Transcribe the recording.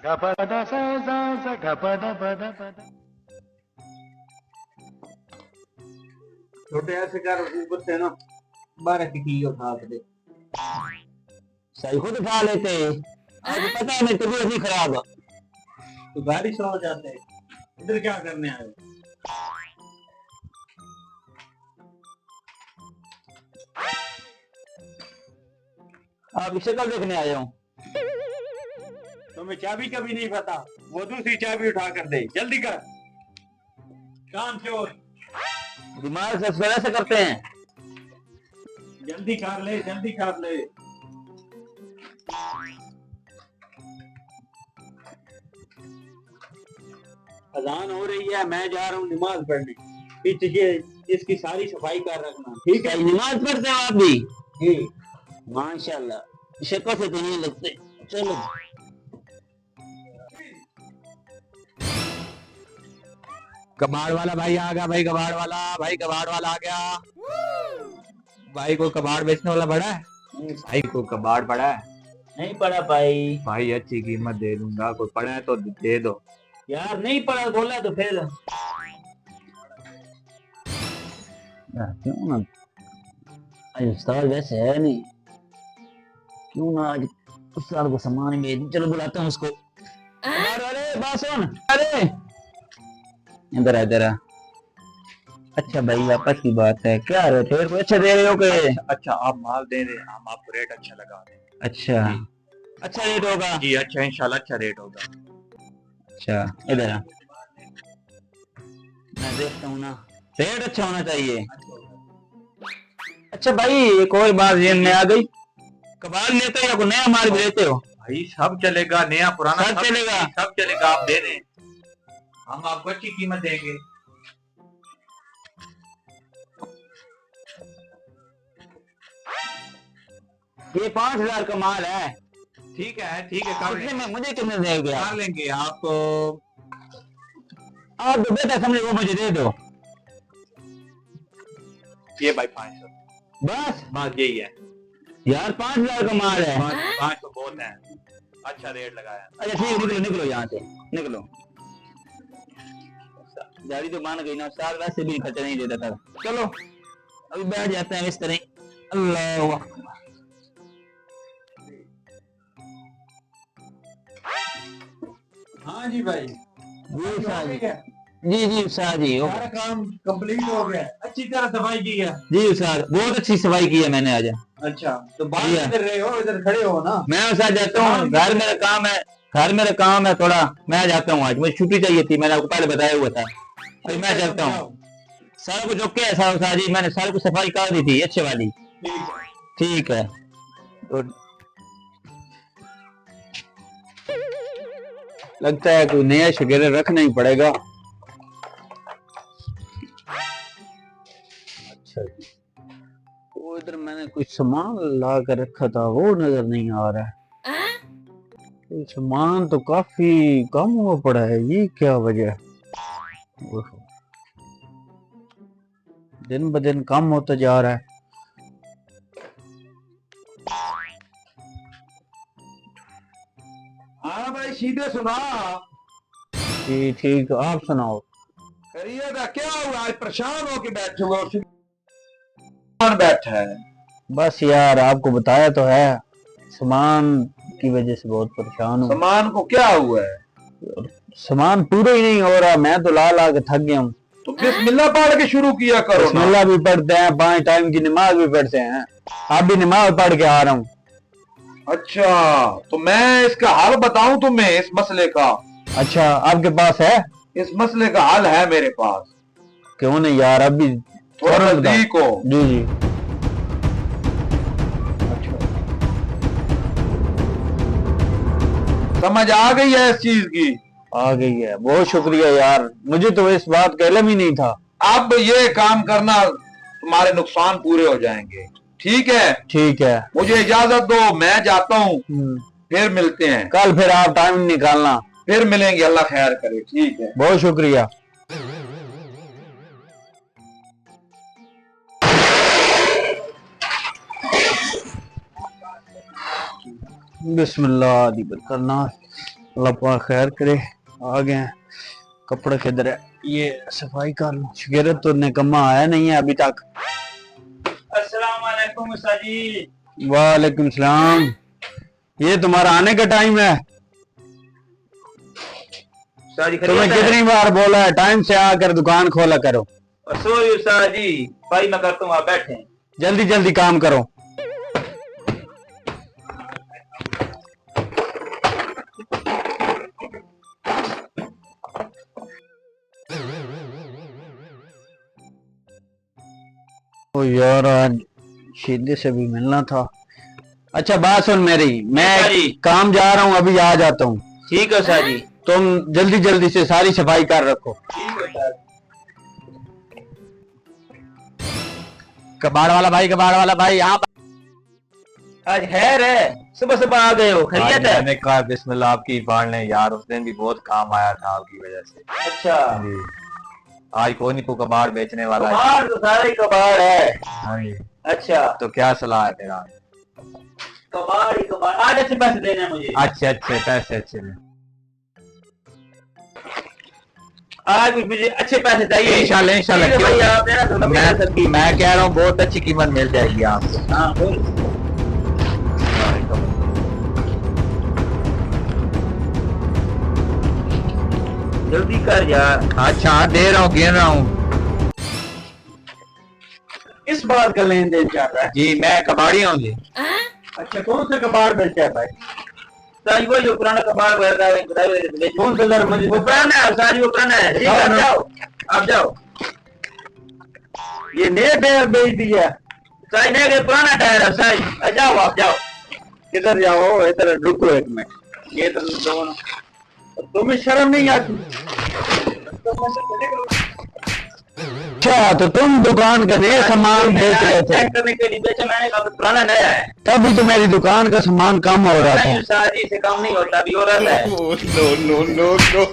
छोटे ऐसे कर ऊपर से ना 12 की किलो उठा के दे। सही खुद उठा लेते। आज पता है मेरी तबीयत नहीं खराब। तो गाड़ी सो जाते हैं, इधर क्या करने आए हो? आप शक्ल देखने आए हो। तुम्हें चाबी कभी नहीं पता, वो दूसरी चाबी उठा कर दे, जल्दी कर। काम चोर, दिमाग से वैसे करते हैं। जल्दी कर ले, जल्दी कर ले। अजान हो रही है, मैं जा रहा हूँ नमाज पढ़ने। पीछे ये इसकी सारी सफाई कर रखना, ठीक है? नमाज पढ़ते हो आप भी? जी माशाल्लाह, शक्ल से तो नहीं लगते। चलो कबाड़ वाला भाई आ गया। भाई कबाड़ वाला, भाई कबाड़ वाला आ गया। भाई को कबाड़ बेचने वाला बड़ा है? भाई को कबाड़ पड़ा है? नहीं पढ़ा भाई। भाई अच्छी कीमत दे दूंगा, कोई पड़ा है तो दे दो। यार नहीं पढ़ा बोला तो फिर क्यों ना। आज उस्ताद वैसे है नहीं, क्यों ना आज उस्ताद को सामान भेज। चलो बुलाते हैं उसको। अरे बात सुन, अरे इधर आ इधर आ। अच्छा भाई आपस की बात है, क्या रेट है? अच्छा दे रहे हो के? अच्छा आप माल दे रहे हैं, हम आपको रेट अच्छा लगा दें। अच्छा अच्छा रेट होगा जी, अच्छा इंशाल्लाह अच्छा रेट होगा। अच्छा इधर आ, मैं देखता हूँ ना, रेट अच्छा होना चाहिए। अच्छा भाई एक और बात जेन में आ गई, कबाड़ लेते हो या कोई नया माल भी लेते हो? भाई सब चलेगा, नया पुराना सब चलेगा। सब चलेगा, आप दे दें, हम आपको अच्छी कीमत देंगे। ये 5,000 का माल है। ठीक है ठीक है, कर कितने लेंगे, में मुझे कितने देंगे आप? कर लेंगे आप। आप तो बेटा समझे वो मुझे दे दो। ये भाई 500 बस बस यही है। यार 5,000 का माल है। 500 बहुत है, अच्छा रेट लगाया। अच्छा ठीक है, निकलो निकलो यहाँ से निकलो। गाड़ी तो मान गई ना, साल वैसे भी खर्चा नहीं देता था। चलो अभी बैठ जाते हैं इस तरह। अल्लाह अकबर। हाँ जी भाई, जी उस्ताद जी, ठीक है, जी जी उस्ताद जी। सारा काम कंप्लीट हो गया, अच्छी तरह सफाई की है। जी उस्ताद बहुत अच्छी सफाई की है मैंने आज। अच्छा तो बाहर इधर रहे हो, इधर खड़े हो ना? मैं उस्ताद जाता हूँ, घर मेरा काम है, घर मेरा काम है थोड़ा, मैं जाता हूँ। आज मुझे छुट्टी चाहिए थी, मैंने आपको पहले बताया हुआ था। अभी मैं चलता हूँ। सारा कुछ ओके है साहब उस्ताद जी, मैंने सारी कुछ सफाई कर दी थी अच्छे वाली। ठीक है तो लगता है कोई नया शिगिर रखना ही पड़ेगा। अच्छा जी, वो इधर मैंने कुछ सामान ला कर रखा था, वो नजर नहीं आ रहा है। ये सामान तो काफी कम हुआ पड़ा है, ये क्या वजह है? ओहो, दिन ब दिन कम होता जा रहा है। हाँ भाई सीधे सुना। जी ठीक, आप सुनाओ। करिएगा क्या हुआ, आज परेशान होके बैठे हुए हो? कौन बैठा है? बस यार आपको बताया तो है, सामान की वजह से बहुत परेशान हूँ। सामान को क्या हुआ है? सामान पूरा ही नहीं हो रहा, मैं तो ला ला के थक गया हूँ। तो बिस्मिल्लाह पढ़ के शुरू किया करो ना। बिस्मिल्लाह भी पढ़ते हैं, 5 टाइम की नमाज भी पढ़ते हैं, आप भी नमाज पढ़ के आ रहा हूँ। अच्छा तो मैं इसका हल बताऊं तुम्हें इस मसले का? अच्छा आपके पास है? इस मसले का हल है मेरे पास। क्यों नहीं यार, अभी थोड़ा नजदीक हो। जी जी। समझ आ गई है इस चीज की? आ गई है, बहुत शुक्रिया यार, मुझे तो इस बात का इल्म ही नहीं था। अब ये काम करना तुम्हारे नुकसान पूरे हो जाएंगे, ठीक है? ठीक है, मुझे इजाजत दो, मैं जाता हूँ, फिर मिलते हैं। कल फिर आप टाइम निकालना, फिर मिलेंगे, अल्लाह खैर करे। ठीक है, बहुत शुक्रिया। बिस्मिल्लाह दी करना। अल्लाह पाक खैर करे। आ गए हैं, कपड़े किधर है, ये सफाई कर लो। शिगरत तो निकम्मा आया नहीं है अभी तक। अस्सलाम वालेकुम उस्ताद जी। वालेकुम सलाम। ये तुम्हारा आने का टाइम है? उस्ताद जी तुम्हें कितनी बार बोला है टाइम से आकर दुकान खोला करो। सॉरी उस्ताद जी, भाई मैं करता हूँ, आप बैठे। जल्दी जल्दी काम करो। ओ यार आज शीदे से भी मिलना था। अच्छा बात सुन मेरी, मैं जी। काम जा रहा हूँ, अभी आ जाता हूँ। ठीक है उस्ताद जी। तुम जल्दी जल्दी से सारी सफाई कर रखो। ठीक है उस्ताद। कबाड़ वाला भाई यहाँ आज खैर है, सुबह सुबह आ गए हो, खैरियत है? मैंने कहा बिस्मिल्लाह आपकी बाढ़ ने यार, उस दिन भी बहुत काम आया था आपकी वजह से। अच्छा, जी। आज कोई नहीं, को कबाड़ बेचने वाला है। कबाड़ तो सारे कबाड़ है। हाँ जी। अच्छा, तो क्या सलाह है तेरा? कबाड़ ही कबाड़। आज अच्छे पैसे देने हैं मुझे। अच्छे पैसे अच्छे में। आज कुछ मुझे अच्छे पैसे चाहिए। इंशाल्लाह ठीक है भाई, आप देना तो मैं सबकी। मैं कह रहा हूँ बहुत अच्छी कीमत मिल जाएगी आपको। हाँ बोल। जल्दी कर यार। अच्छा दे रहा हूँ, गिन रहा हूँ। इस बात का लेन देन क्या है? जी मैं कबाड़ी हूँ जी। अच्छा, कौन सा कबाड़ बेचा है भाई? सारी वो जो पुराना कबाड़ वगैरह है, कौन सा दर मुझे वो पुराना है, सारी वो पुराना है। ठीक है, आप जाओ। ये नया टायर बेच दिया। सारी नया के पुराना टायर है सारी। जाओ आप जाओ। किधर जाओ? इधर रुको एक मिनट। ये तो दोनों, तुम्हें शर्म नहीं आती? अच्छा तो तुम दुकान का नया सामान बेच रहे थे, करने के लिए बेचा मैंने, कहा पुराना नया है। तभी तो मेरी दुकान का सामान कम हो रहा नहीं था। शादी से काम नहीं होता, अभी हो रहा है। no, no, no, no.